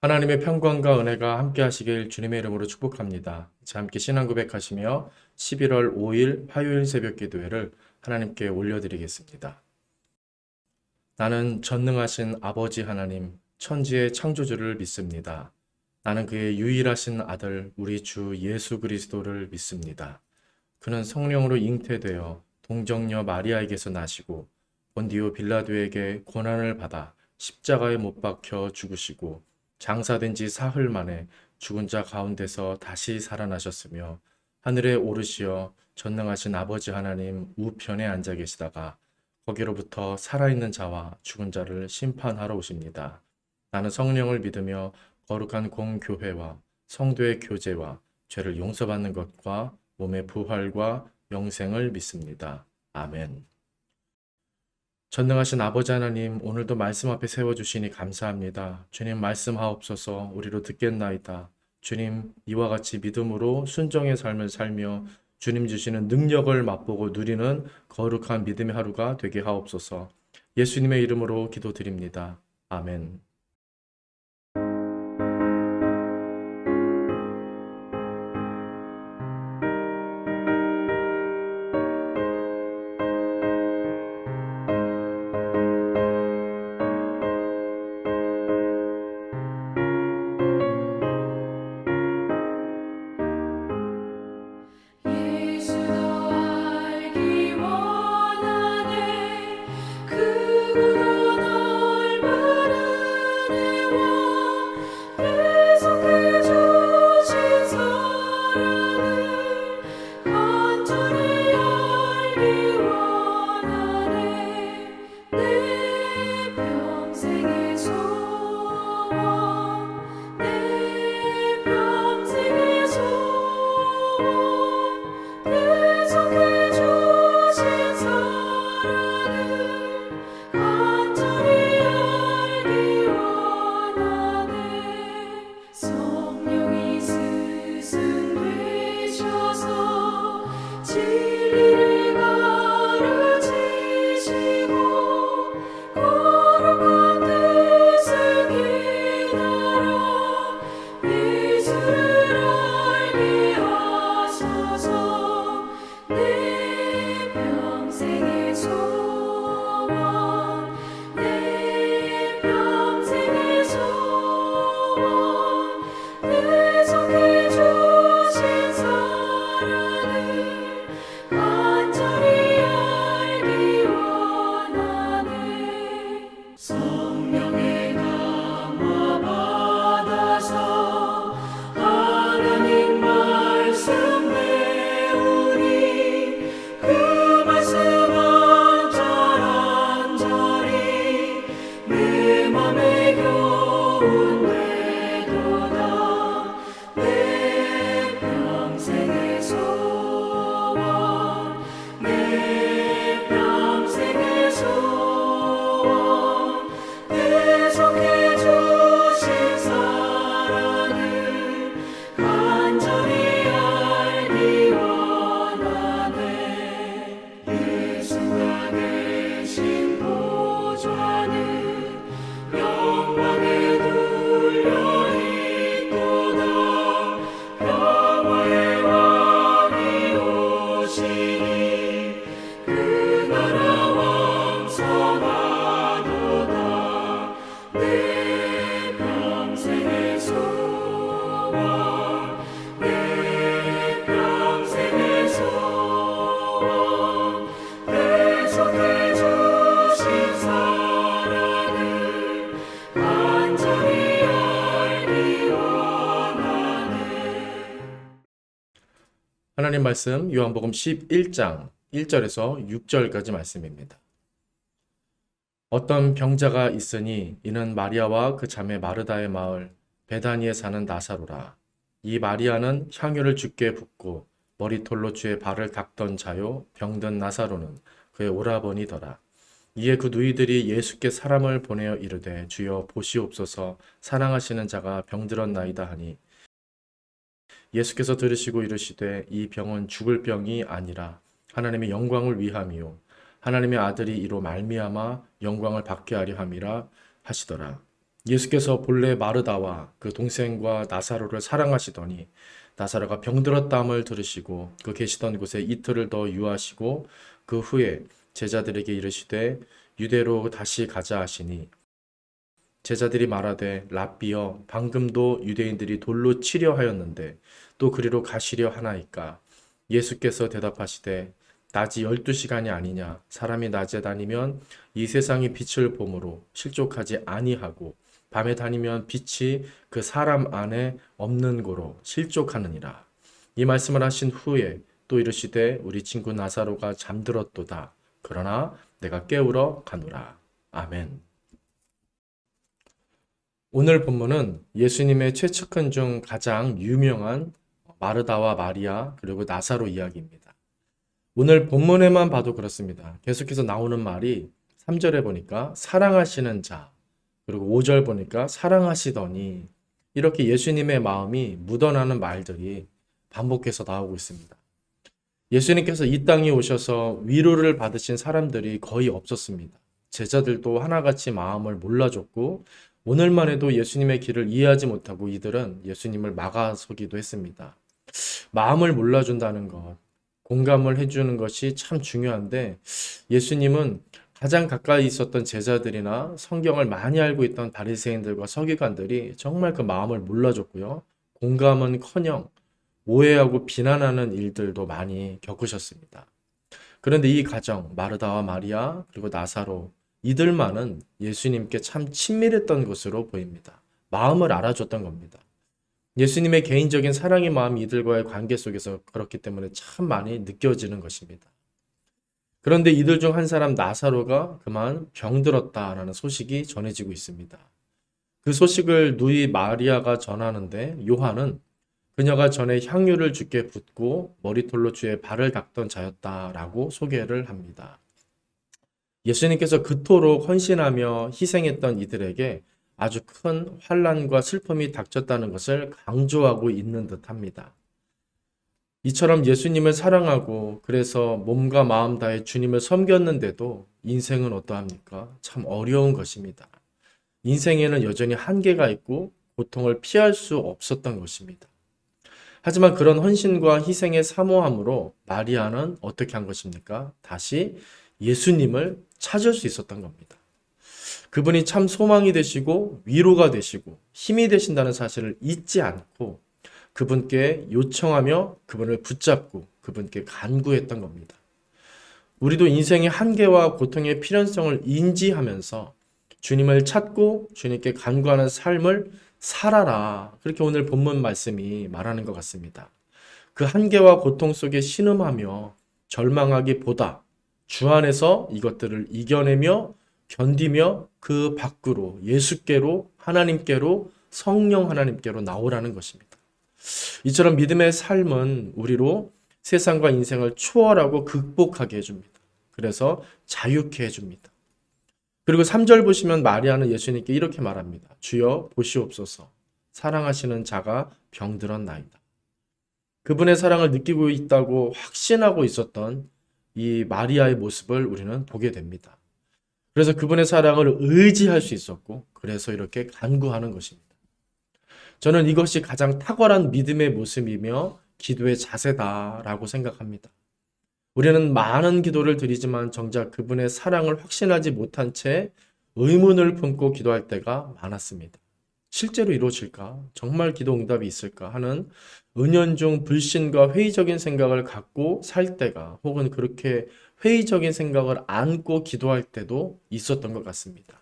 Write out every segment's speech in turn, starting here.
하나님의 평강과 은혜가 함께 하시길 주님의 이름으로 축복합니다. 자, 함께 신앙 고백하시며 11월 5일 화요일 새벽 기도회를 하나님께 올려드리겠습니다. 나는 전능하신 아버지 하나님, 천지의 창조주를 믿습니다. 나는 그의 유일하신 아들, 우리 주 예수 그리스도를 믿습니다. 그는 성령으로 잉태되어 동정녀 마리아에게서 나시고 본디오 빌라도에게 고난을 받아 십자가에 못 박혀 죽으시고 장사된 지 사흘 만에 죽은 자 가운데서 다시 살아나셨으며 하늘에 오르시어 전능하신 아버지 하나님 우편에 앉아 계시다가 거기로부터 살아있는 자와 죽은 자를 심판하러 오십니다. 나는 성령을 믿으며 거룩한 공교회와 성도의 교제와 죄를 용서받는 것과 몸의 부활과 영생을 믿습니다. 아멘. 전능하신 아버지 하나님, 오늘도 말씀 앞에 세워주시니 감사합니다. 주님 말씀하옵소서. 우리로 듣겠나이다. 주님, 이와 같이 믿음으로 순종의 삶을 살며 주님 주시는 능력을 맛보고 누리는 거룩한 믿음의 하루가 되게 하옵소서. 예수님의 이름으로 기도드립니다. 아멘. 예수 더 알기 원하네. 크고 넓은 은혜와 계속해 주신 사랑을 간절히 알기 원하네. 내 평생의 소원, 내 평생의 소원, 계속해 주신 사랑을 간절히 알기 원하네. 성령이 스승되셔서 진리를 가르치시고 거룩한 뜻을 깨달아 예수를 알게 하소서. 내 평생의 소원, 내 평생의 소원, 계속해 주신 사랑을 간절히 알기 원하네. 성령의 감화 받아서 하나님 말씀 배우니 그 말씀 한 절 한 절이 내 맘에 교훈 되도다. 내 평생의 소원, 내 평생의 소원, 계속해 주신 사랑을 간절히 알기 원하네. 예수가 계신 보좌는 영광에 둘려 있도다. 평화의 왕이 오시니 그 나라 왕성하도다. 내 평생의 소원, 내 평생의 소원, 계속해 주신 사랑을 간절히 알기 원하네. 하나님 말씀 요한복음 11장 1절에서 6절까지 말씀입니다. 어떤 병자가 있으니 이는 마리아와 그 자매 마르다의 마을 베다니에 사는 나사로라. 이 마리아는 향유를 주께 붓고 머리털로 주의 발을 닦던 자요, 병든 나사로는 그의 오라버니더라. 이에 그 누이들이 예수께 사람을 보내어 이르되 주여 보시옵소서, 사랑하시는 자가 병들었나이다 하니 예수께서 들으시고 이르시되 이 병은 죽을 병이 아니라 하나님의 영광을 위함이요 하나님의 아들이 이로 말미암아 영광을 받게 하려 함이라 하시더라. 예수께서 본래 마르다와 그 동생과 나사로를 사랑하시더니 나사로가 병들었다함을 들으시고 그 계시던 곳에 이틀을 더 유하시고 그 후에 제자들에게 이르시되 유대로 다시 가자 하시니 제자들이 말하되 랍비여 방금도 유대인들이 돌로 치려 하였는데 또 그리로 가시려 하나이까. 예수께서 대답하시되 낮이 12시간이 아니냐. 사람이 낮에 다니면 이 세상이 빛을 보므로 실족하지 아니하고 밤에 다니면 빛이 그 사람 안에 없는 고로 실족하느니라. 이 말씀을 하신 후에 또 이르시되 우리 친구 나사로가 잠들었도다. 그러나 내가 깨우러 가노라. 아멘. 오늘 본문은 예수님의 최측근 중 가장 유명한 마르다와 마리아 그리고 나사로 이야기입니다. 오늘 본문에만 봐도 그렇습니다. 계속해서 나오는 말이 3절에 보니까 사랑하시는 자, 그리고 5절 보니까 사랑하시더니 이렇게 예수님의 마음이 묻어나는 말들이 반복해서 나오고 있습니다. 예수님께서 이 땅에 오셔서 위로를 받으신 사람들이 거의 없었습니다. 제자들도 하나같이 마음을 몰라줬고 오늘만 해도 예수님의 길을 이해하지 못하고 이들은 예수님을 막아서기도 했습니다. 마음을 몰라준다는 것, 공감을 해주는 것이 참 중요한데 예수님은 가장 가까이 있었던 제자들이나 성경을 많이 알고 있던 바리새인들과 서기관들이 정말 그 마음을 몰라줬고요. 공감은커녕 오해하고 비난하는 일들도 많이 겪으셨습니다. 그런데 이 가정, 마르다와 마리아 그리고 나사로 이들만은 예수님께 참 친밀했던 것으로 보입니다. 마음을 알아줬던 겁니다. 예수님의 개인적인 사랑의 마음이 이들과의 관계 속에서 그렇기 때문에 참 많이 느껴지는 것입니다. 그런데 이들 중 한 사람 나사로가 그만 병들었다라는 소식이 전해지고 있습니다. 그 소식을 누이 마리아가 전하는데 요한은 그녀가 전에 향유를 주께 붓고 머리털로 주의 발을 닦던 자였다라고 소개를 합니다. 예수님께서 그토록 헌신하며 희생했던 이들에게 아주 큰 환난과 슬픔이 닥쳤다는 것을 강조하고 있는 듯합니다. 이처럼 예수님을 사랑하고 그래서 몸과 마음 다해 주님을 섬겼는데도 인생은 어떠합니까? 참 어려운 것입니다. 인생에는 여전히 한계가 있고 고통을 피할 수 없었던 것입니다. 하지만 그런 헌신과 희생의 사모함으로 마리아는 어떻게 한 것입니까? 다시 예수님을 찾을 수 있었던 겁니다. 그분이 참 소망이 되시고 위로가 되시고 힘이 되신다는 사실을 잊지 않고 그분께 요청하며 그분을 붙잡고 그분께 간구했던 겁니다. 우리도 인생의 한계와 고통의 필연성을 인지하면서 주님을 찾고 주님께 간구하는 삶을 살아라. 그렇게 오늘 본문 말씀이 말하는 것 같습니다. 그 한계와 고통 속에 신음하며 절망하기보다 주 안에서 이것들을 이겨내며 견디며 그 밖으로 예수께로 하나님께로 성령 하나님께로 나오라는 것입니다. 이처럼 믿음의 삶은 우리로 세상과 인생을 초월하고 극복하게 해줍니다. 그래서 자유케 해줍니다. 그리고 3절 보시면 마리아는 예수님께 이렇게 말합니다. 주여 보시옵소서 사랑하시는 자가 병들었나이다. 그분의 사랑을 느끼고 있다고 확신하고 있었던 이 마리아의 모습을 우리는 보게 됩니다. 그래서 그분의 사랑을 의지할 수 있었고 그래서 이렇게 간구하는 것입니다. 저는 이것이 가장 탁월한 믿음의 모습이며 기도의 자세다라고 생각합니다. 우리는 많은 기도를 드리지만 정작 그분의 사랑을 확신하지 못한 채 의문을 품고 기도할 때가 많았습니다. 실제로 이루어질까? 정말 기도 응답이 있을까? 하는 은연중 불신과 회의적인 생각을 갖고 살 때가 혹은 그렇게 회의적인 생각을 안고 기도할 때도 있었던 것 같습니다.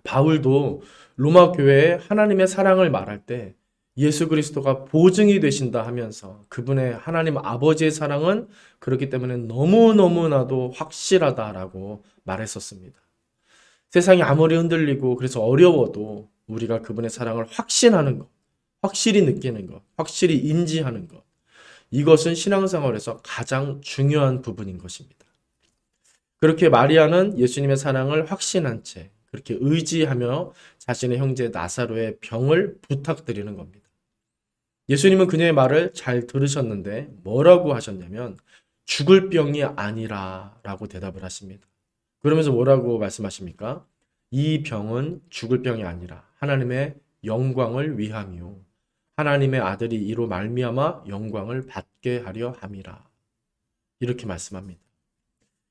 바울도 로마 교회에 하나님의 사랑을 말할 때 예수 그리스도가 보증이 되신다 하면서 그분의 하나님 아버지의 사랑은 그렇기 때문에 너무너무나도 확실하다라고 말했었습니다. 세상이 아무리 흔들리고 그래서 어려워도 우리가 그분의 사랑을 확신하는 것, 확실히 느끼는 것, 확실히 인지하는 것, 이것은 신앙생활에서 가장 중요한 부분인 것입니다. 그렇게 마리아는 예수님의 사랑을 확신한 채 그렇게 의지하며 자신의 형제 나사로의 병을 부탁드리는 겁니다. 예수님은 그녀의 말을 잘 들으셨는데 뭐라고 하셨냐면 죽을 병이 아니라 라고 대답을 하십니다. 그러면서 뭐라고 말씀하십니까? 이 병은 죽을 병이 아니라 하나님의 영광을 위함이요 하나님의 아들이 이로 말미암아 영광을 받게 하려 함이라. 이렇게 말씀합니다.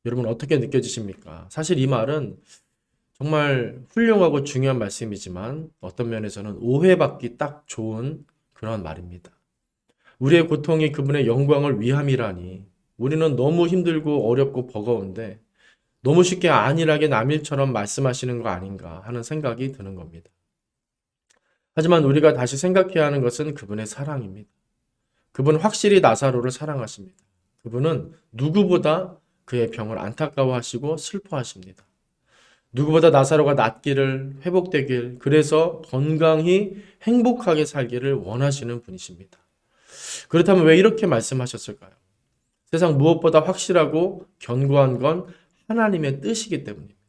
여러분 어떻게 느껴지십니까? 사실 이 말은 정말 훌륭하고 중요한 말씀이지만 어떤 면에서는 오해받기 딱 좋은 그런 말입니다. 우리의 고통이 그분의 영광을 위함이라니 우리는 너무 힘들고 어렵고 버거운데 너무 쉽게 안일하게 남일처럼 말씀하시는 거 아닌가 하는 생각이 드는 겁니다. 하지만 우리가 다시 생각해야 하는 것은 그분의 사랑입니다. 그분은 확실히 나사로를 사랑하십니다. 그분은 누구보다 그의 병을 안타까워하시고 슬퍼하십니다. 누구보다 나사로가 낫기를, 회복되길, 그래서 건강히 행복하게 살기를 원하시는 분이십니다. 그렇다면 왜 이렇게 말씀하셨을까요? 세상 무엇보다 확실하고 견고한 건 하나님의 뜻이기 때문입니다.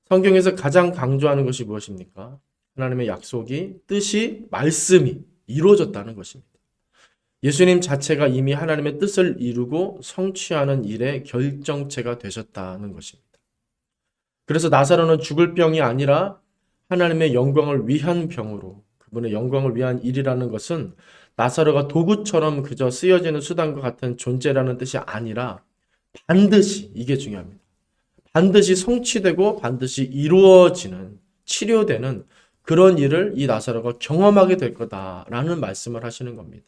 성경에서 가장 강조하는 것이 무엇입니까? 하나님의 약속이, 뜻이, 말씀이 이루어졌다는 것입니다. 예수님 자체가 이미 하나님의 뜻을 이루고 성취하는 일의 결정체가 되셨다는 것입니다. 그래서 나사로는 죽을 병이 아니라 하나님의 영광을 위한 병으로 그분의 영광을 위한 일이라는 것은 나사로가 도구처럼 그저 쓰여지는 수단과 같은 존재라는 뜻이 아니라 반드시, 이게 중요합니다. 반드시 성취되고 반드시 이루어지는, 치료되는 그런 일을 이 나사로가 경험하게 될 거다라는 말씀을 하시는 겁니다.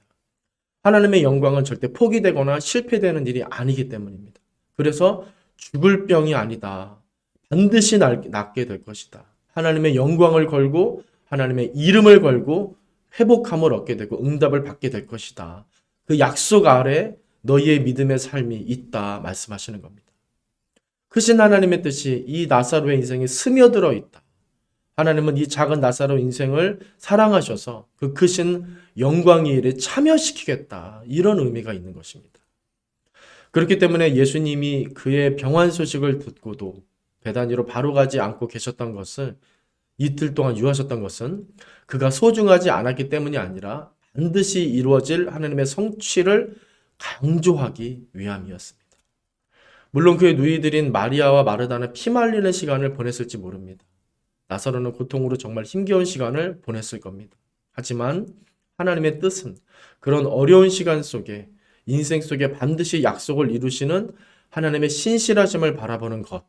하나님의 영광은 절대 포기되거나 실패되는 일이 아니기 때문입니다. 그래서 죽을 병이 아니다. 반드시 낫게 될 것이다. 하나님의 영광을 걸고 하나님의 이름을 걸고 회복함을 얻게 되고 응답을 받게 될 것이다. 그 약속 아래 너희의 믿음의 삶이 있다 말씀하시는 겁니다. 크신 하나님의 뜻이 이 나사로의 인생에 스며들어 있다. 하나님은 이 작은 나사로 인생을 사랑하셔서 그 크신 영광의 일에 참여시키겠다. 이런 의미가 있는 것입니다. 그렇기 때문에 예수님이 그의 병환 소식을 듣고도 베다니로 바로 가지 않고 계셨던 것을 이틀 동안 유하셨던 것은 그가 소중하지 않았기 때문이 아니라 반드시 이루어질 하나님의 성취를 강조하기 위함이었습니다. 물론 그의 누이들인 마리아와 마르다는 피말리는 시간을 보냈을지 모릅니다. 나사로는 고통으로 정말 힘겨운 시간을 보냈을 겁니다. 하지만 하나님의 뜻은 그런 어려운 시간 속에 인생 속에 반드시 약속을 이루시는 하나님의 신실하심을 바라보는 것.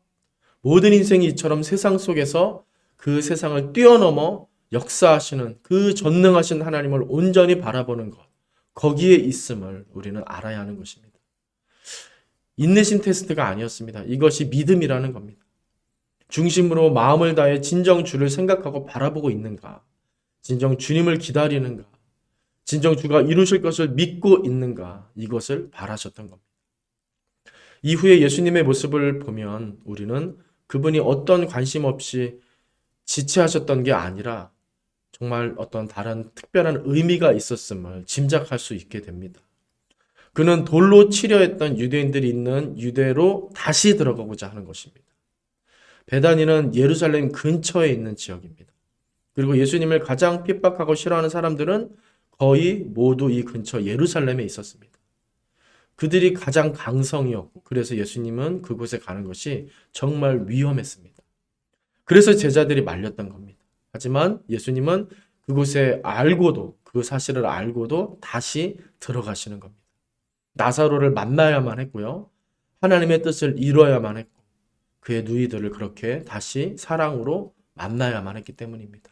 모든 인생이 이처럼 세상 속에서 그 세상을 뛰어넘어 역사하시는 그 전능하신 하나님을 온전히 바라보는 것. 거기에 있음을 우리는 알아야 하는 것입니다. 인내심 테스트가 아니었습니다. 이것이 믿음이라는 겁니다. 중심으로 마음을 다해 진정 주를 생각하고 바라보고 있는가? 진정 주님을 기다리는가? 진정 주가 이루실 것을 믿고 있는가? 이것을 바라셨던 겁니다. 이후에 예수님의 모습을 보면 우리는 그분이 어떤 관심 없이 지체하셨던 게 아니라 정말 어떤 다른 특별한 의미가 있었음을 짐작할 수 있게 됩니다. 그는 돌로 치려했던 유대인들이 있는 유대로 다시 들어가고자 하는 것입니다. 베다니는 예루살렘 근처에 있는 지역입니다. 그리고 예수님을 가장 핍박하고 싫어하는 사람들은 거의 모두 이 근처 예루살렘에 있었습니다. 그들이 가장 강성이었고 그래서 예수님은 그곳에 가는 것이 정말 위험했습니다. 그래서 제자들이 말렸던 겁니다. 하지만 예수님은 그곳에 알고도 그 사실을 알고도 다시 들어가시는 겁니다. 나사로를 만나야만 했고요. 하나님의 뜻을 이루어야만 했고 그의 누이들을 그렇게 다시 사랑으로 만나야만 했기 때문입니다.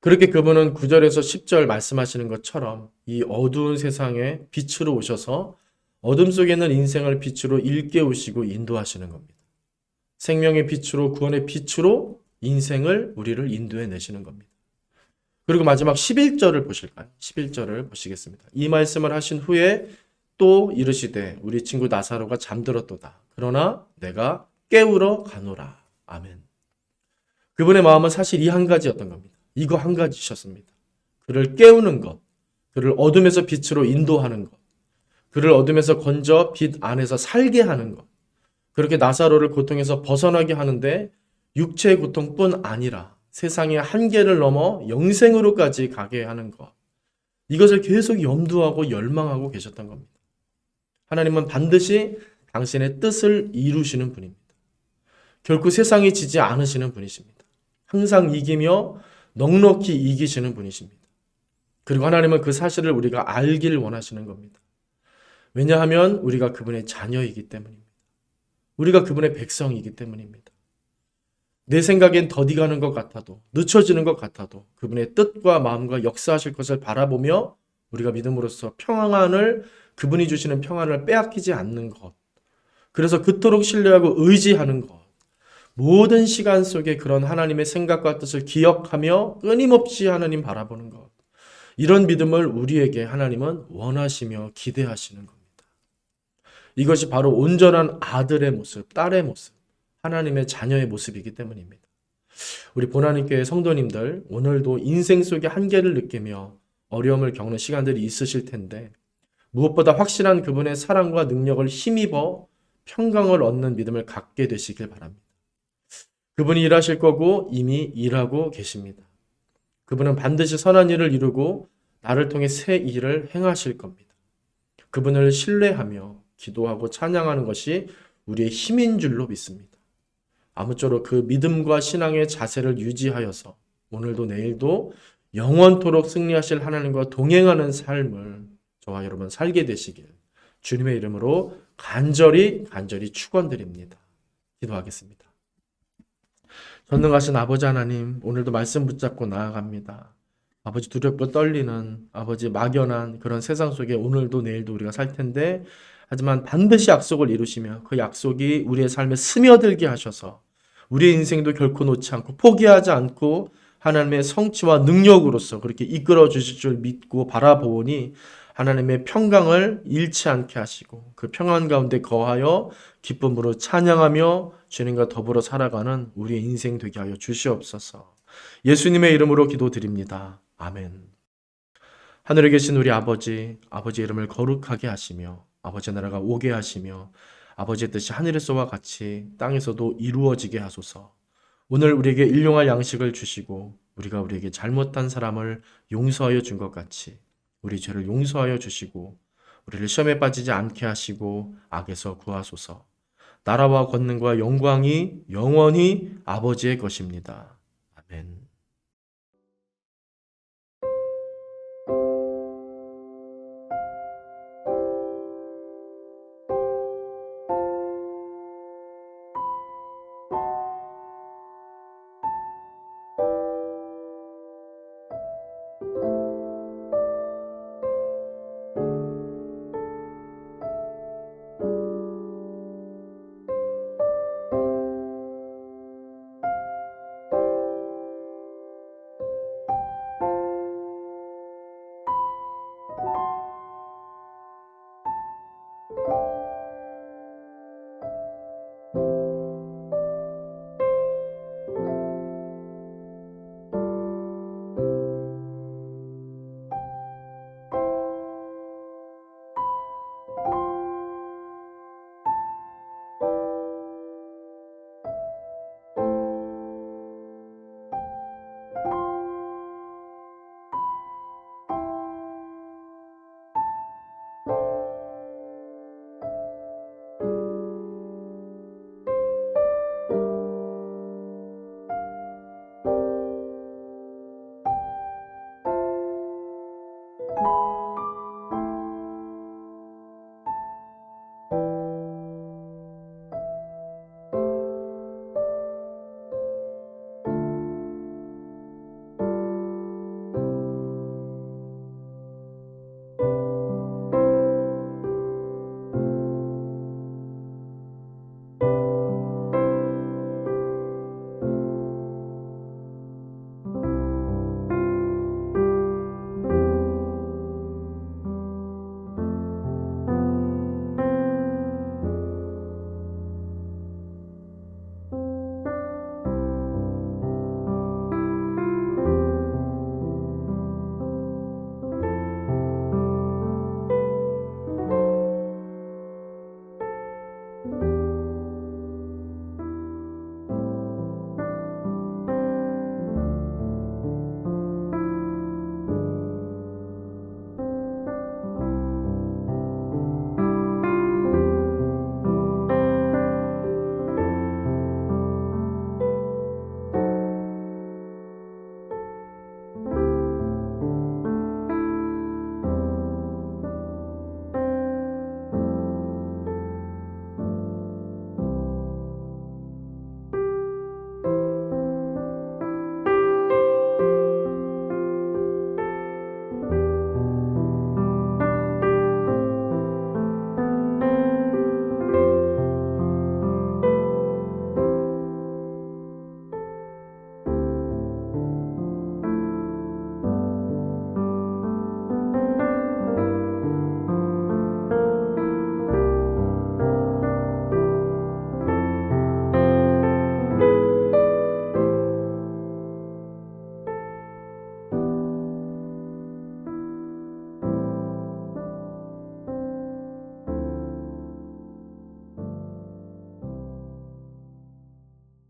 그렇게 그분은 9절에서 10절 말씀하시는 것처럼 이 어두운 세상에 빛으로 오셔서 어둠 속에 있는 인생을 빛으로 일깨우시고 인도하시는 겁니다. 생명의 빛으로 구원의 빛으로 인생을 우리를 인도해 내시는 겁니다. 그리고 마지막 11절을 보실까요? 11절을 보시겠습니다. 이 말씀을 하신 후에 또 이르시되 우리 친구 나사로가 잠들었도다. 그러나 내가 깨우러 가노라. 아멘. 그분의 마음은 사실 이 한 가지였던 겁니다. 이거 한 가지셨습니다. 그를 깨우는 것, 그를 어둠에서 빛으로 인도하는 것, 그를 어둠에서 건져 빛 안에서 살게 하는 것, 그렇게 나사로를 고통에서 벗어나게 하는데 육체의 고통뿐 아니라 세상의 한계를 넘어 영생으로까지 가게 하는 것, 이것을 계속 염두하고 열망하고 계셨던 겁니다. 하나님은 반드시 당신의 뜻을 이루시는 분입니다. 결코 세상에 지지 않으시는 분이십니다. 항상 이기며 넉넉히 이기시는 분이십니다. 그리고 하나님은 그 사실을 우리가 알길 원하시는 겁니다. 왜냐하면 우리가 그분의 자녀이기 때문입니다. 우리가 그분의 백성이기 때문입니다. 내 생각엔 더디가는 것 같아도, 늦춰지는 것 같아도 그분의 뜻과 마음과 역사하실 것을 바라보며 우리가 믿음으로써 평안을, 그분이 주시는 평안을 빼앗기지 않는 것, 그래서 그토록 신뢰하고 의지하는 것, 모든 시간 속에 그런 하나님의 생각과 뜻을 기억하며 끊임없이 하나님 바라보는 것, 이런 믿음을 우리에게 하나님은 원하시며 기대하시는 겁니다. 이것이 바로 온전한 아들의 모습, 딸의 모습, 하나님의 자녀의 모습이기 때문입니다. 우리 보나님교회 성도님들, 오늘도 인생 속의 한계를 느끼며 어려움을 겪는 시간들이 있으실 텐데 무엇보다 확실한 그분의 사랑과 능력을 힘입어 평강을 얻는 믿음을 갖게 되시길 바랍니다. 그분이 일하실 거고 이미 일하고 계십니다. 그분은 반드시 선한 일을 이루고 나를 통해 새 일을 행하실 겁니다. 그분을 신뢰하며 기도하고 찬양하는 것이 우리의 힘인 줄로 믿습니다. 아무쪼록 그 믿음과 신앙의 자세를 유지하여서 오늘도 내일도 영원토록 승리하실 하나님과 동행하는 삶을 저와 여러분 살게 되시길 주님의 이름으로 간절히 축원드립니다. 기도하겠습니다. 전능하신 아버지 하나님, 오늘도 말씀 붙잡고 나아갑니다. 아버지, 두렵고 떨리는, 아버지 막연한 그런 세상 속에 오늘도 내일도 우리가 살 텐데, 하지만 반드시 약속을 이루시며 그 약속이 우리의 삶에 스며들게 하셔서 우리의 인생도 결코 놓지 않고 포기하지 않고 하나님의 성취와 능력으로서 그렇게 이끌어 주실 줄 믿고 바라보니 하나님의 평강을 잃지 않게 하시고 그 평안 가운데 거하여 기쁨으로 찬양하며 주님과 더불어 살아가는 우리의 인생 되게 하여 주시옵소서. 예수님의 이름으로 기도드립니다. 아멘. 하늘에 계신 우리 아버지, 아버지 이름을 거룩하게 하시며 아버지 나라가 오게 하시며 아버지의 뜻이 하늘에서와 같이 땅에서도 이루어지게 하소서. 오늘 우리에게 일용할 양식을 주시고 우리가 우리에게 잘못한 사람을 용서하여 준 것 같이 우리 죄를 용서하여 주시고 우리를 시험에 빠지지 않게 하시고 악에서 구하소서. 나라와 권능과 영광이 영원히 아버지의 것입니다. 아멘.